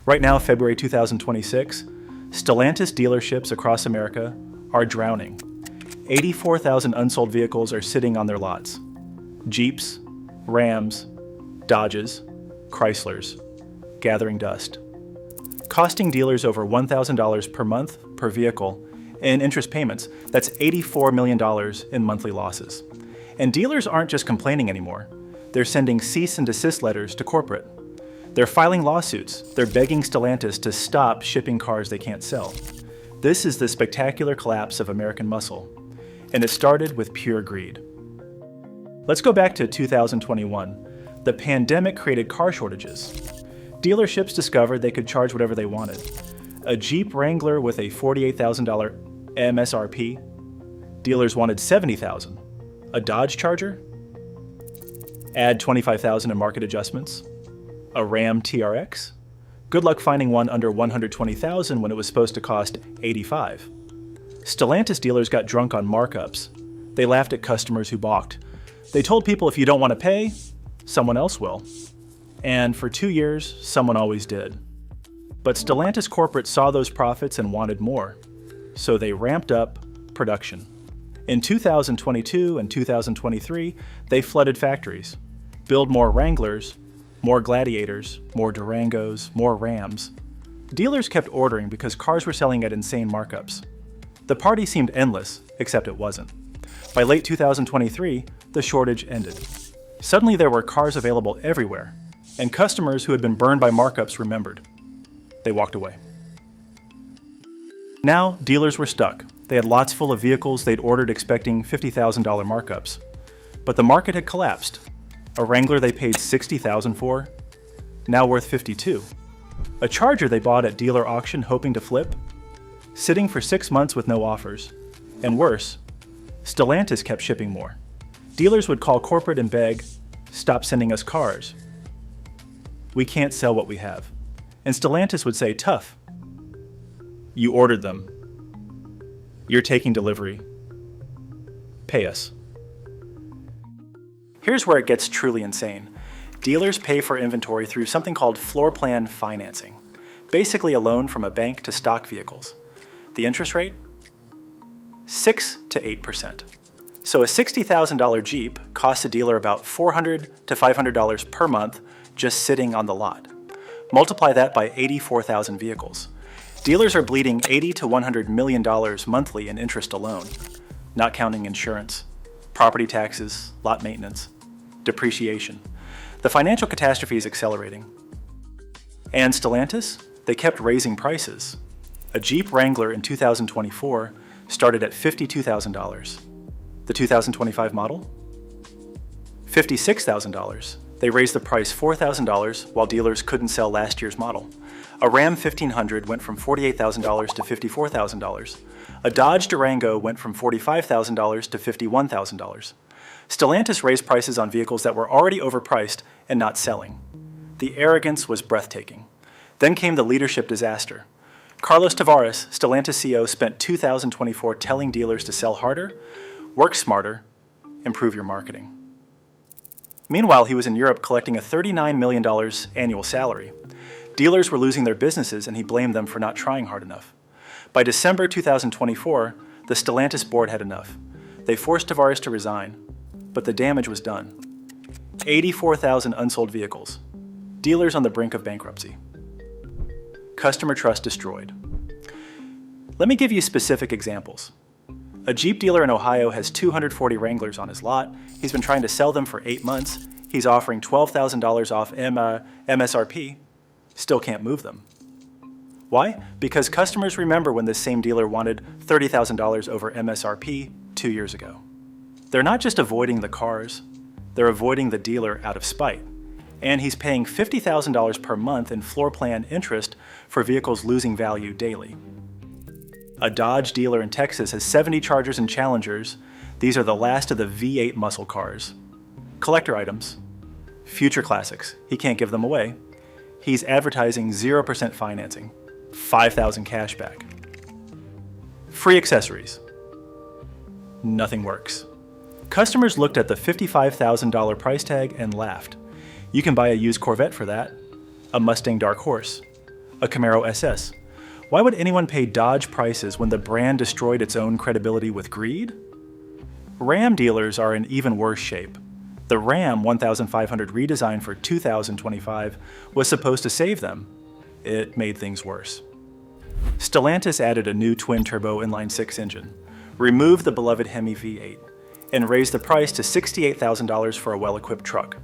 Right now, February 2026, Stellantis dealerships across America are drowning. 84,000 unsold vehicles are sitting on their lots. Jeeps, Rams, Dodges, Chryslers, gathering dust. Costing dealers over $1,000 per month per vehicle in interest payments. That's $84 million in monthly losses. And dealers aren't just complaining anymore. They're sending cease-and-desist letters to corporate. They're filing lawsuits. They're begging Stellantis to stop shipping cars they can't sell. This is the spectacular collapse of American muscle, and it started with pure greed. Let's go back to 2021. The pandemic created car shortages. Dealerships discovered they could charge whatever they wanted. A Jeep Wrangler with a $48,000 MSRP, dealers wanted $70,000. A Dodge Charger? Add $25,000 in market adjustments. A Ram TRX? Good luck finding one under $120,000 when it was supposed to cost $85,000. Stellantis dealers got drunk on markups. They laughed at customers who balked. They told people if you don't want to pay, someone else will. And for 2 years, someone always did. But Stellantis corporate saw those profits and wanted more, so they ramped up production. In 2022 and 2023, they flooded factories, built more Wranglers, more Gladiators, more Durangos, more Rams. Dealers kept ordering because cars were selling at insane markups. The party seemed endless, except it wasn't. By late 2023, the shortage ended. Suddenly there were cars available everywhere, and customers who had been burned by markups remembered. They walked away. Now, dealers were stuck. They had lots full of vehicles they'd ordered expecting $50,000 markups. But the market had collapsed. A Wrangler they paid $60,000 for, now worth $52,000. A Charger they bought at dealer auction hoping to flip, sitting for 6 months with no offers. And worse, Stellantis kept shipping more. Dealers would call corporate and beg, "Stop sending us cars. We can't sell what we have." And Stellantis would say, "Tough. You ordered them. You're taking delivery. Pay us." Here's where it gets truly insane. Dealers pay for inventory through something called floor plan financing, basically a loan from a bank to stock vehicles. The interest rate? 6 to 8%. So a $60,000 Jeep costs a dealer about $400 to $500 per month just sitting on the lot. Multiply that by 84,000 vehicles. Dealers are bleeding $80 to $100 million monthly in interest alone, not counting insurance, property taxes, lot maintenance, depreciation. The financial catastrophe is accelerating. And Stellantis? They kept raising prices. A Jeep Wrangler in 2024 started at $52,000. The 2025 model? $56,000. They raised the price $4,000 while dealers couldn't sell last year's model. A Ram 1500 went from $48,000 to $54,000. A Dodge Durango went from $45,000 to $51,000. Stellantis raised prices on vehicles that were already overpriced and not selling. The arrogance was breathtaking. Then came the leadership disaster. Carlos Tavares, Stellantis CEO, spent 2024 telling dealers to sell harder, work smarter, improve your marketing. Meanwhile, he was in Europe collecting a $39 million annual salary. Dealers were losing their businesses and he blamed them for not trying hard enough. By December 2024, the Stellantis board had enough. They forced Tavares to resign, but the damage was done. 84,000 unsold vehicles. Dealers on the brink of bankruptcy. Customer trust destroyed. Let me give you specific examples. A Jeep dealer in Ohio has 240 Wranglers on his lot. He's been trying to sell them for 8 months. He's offering $12,000 off MSRP. Still can't move them. Why? Because customers remember when this same dealer wanted $30,000 over MSRP 2 years ago. They're not just avoiding the cars, they're avoiding the dealer out of spite. And he's paying $50,000 per month in floor plan interest for vehicles losing value daily. A Dodge dealer in Texas has 70 Chargers and Challengers. These are the last of the V8 muscle cars. Collector items. Future classics. He can't give them away. He's advertising 0% financing. $5,000 cash back. Free accessories. Nothing works. Customers looked at the $55,000 price tag and laughed. You can buy a used Corvette for that, a Mustang Dark Horse, A Camaro SS. Why would anyone pay Dodge prices when the brand destroyed its own credibility with greed? Ram dealers are in even worse shape. The Ram 1500 redesign for 2025 was supposed to save them. It made things worse. Stellantis added a new twin-turbo inline-six engine, removed the beloved Hemi V8, and raised the price to $68,000 for a well-equipped truck.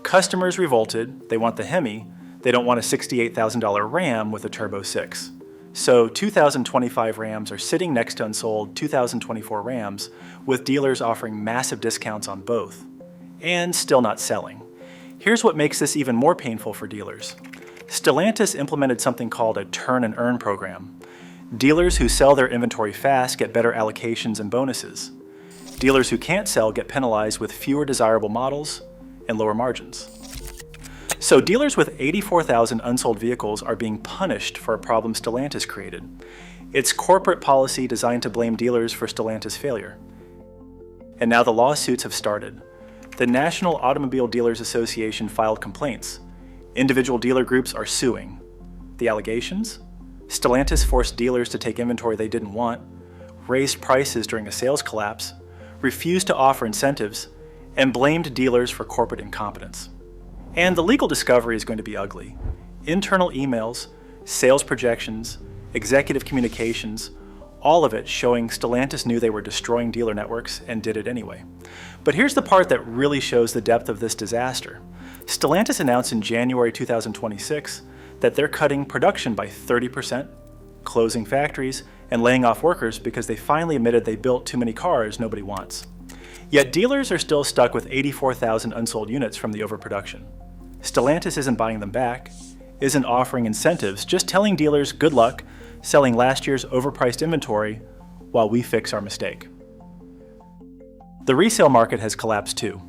Customers revolted. They want the Hemi. They don't want a $68,000 Ram with a Turbo 6. So 2025 Rams are sitting next to unsold 2024 Rams, with dealers offering massive discounts on both, and still not selling. Here's what makes this even more painful for dealers. Stellantis implemented something called a turn and earn program. Dealers who sell their inventory fast get better allocations and bonuses. Dealers who can't sell get penalized with fewer desirable models and lower margins. So dealers with 84,000 unsold vehicles are being punished for a problem Stellantis created. It's corporate policy designed to blame dealers for Stellantis' failure. And now the lawsuits have started. The National Automobile Dealers Association filed complaints. Individual dealer groups are suing. The allegations? Stellantis forced dealers to take inventory they didn't want, raised prices during a sales collapse, refused to offer incentives, and blamed dealers for corporate incompetence. And the legal discovery is going to be ugly. Internal emails, sales projections, executive communications, all of it showing Stellantis knew they were destroying dealer networks and did it anyway. But here's the part that really shows the depth of this disaster. Stellantis announced in January 2026 that they're cutting production by 30%, closing factories, and laying off workers because they finally admitted they built too many cars nobody wants. Yet dealers are still stuck with 84,000 unsold units from the overproduction. Stellantis isn't buying them back, isn't offering incentives, just telling dealers good luck selling last year's overpriced inventory while we fix our mistake. The resale market has collapsed too.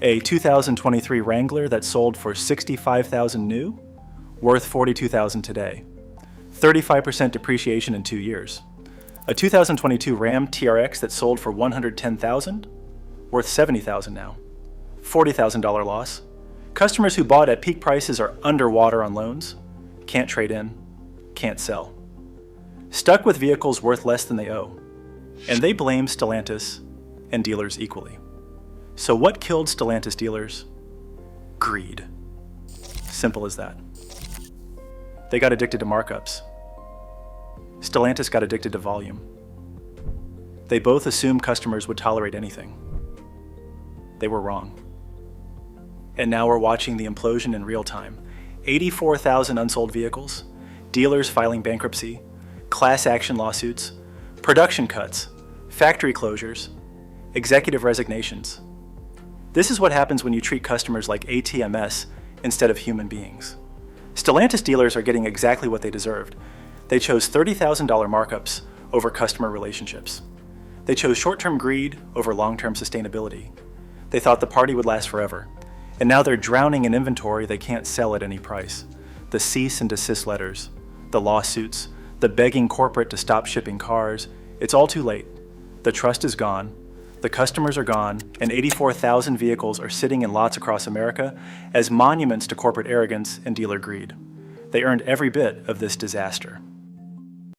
A 2023 Wrangler that sold for $65,000 new, worth $42,000 today. 35% depreciation in 2 years. A 2022 Ram TRX that sold for $110,000, worth $70,000 now. $40,000 loss. Customers who bought at peak prices are underwater on loans, can't trade in, can't sell. Stuck with vehicles worth less than they owe. And they blame Stellantis and dealers equally. So what killed Stellantis dealers? Greed. Simple as that. They got addicted to markups. Stellantis got addicted to volume. They both assumed customers would tolerate anything. They were wrong. And now we're watching the implosion in real time. 84,000 unsold vehicles, dealers filing bankruptcy, class action lawsuits, production cuts, factory closures, executive resignations. This is what happens when you treat customers like ATMs instead of human beings. Stellantis dealers are getting exactly what they deserved. They chose $30,000 markups over customer relationships. They chose short-term greed over long-term sustainability. They thought the party would last forever. And now they're drowning in inventory they can't sell at any price. The cease-and-desist letters, the lawsuits, the begging corporate to stop shipping cars. It's all too late. The trust is gone. The customers are gone, and 84,000 vehicles are sitting in lots across America as monuments to corporate arrogance and dealer greed. They earned every bit of this disaster.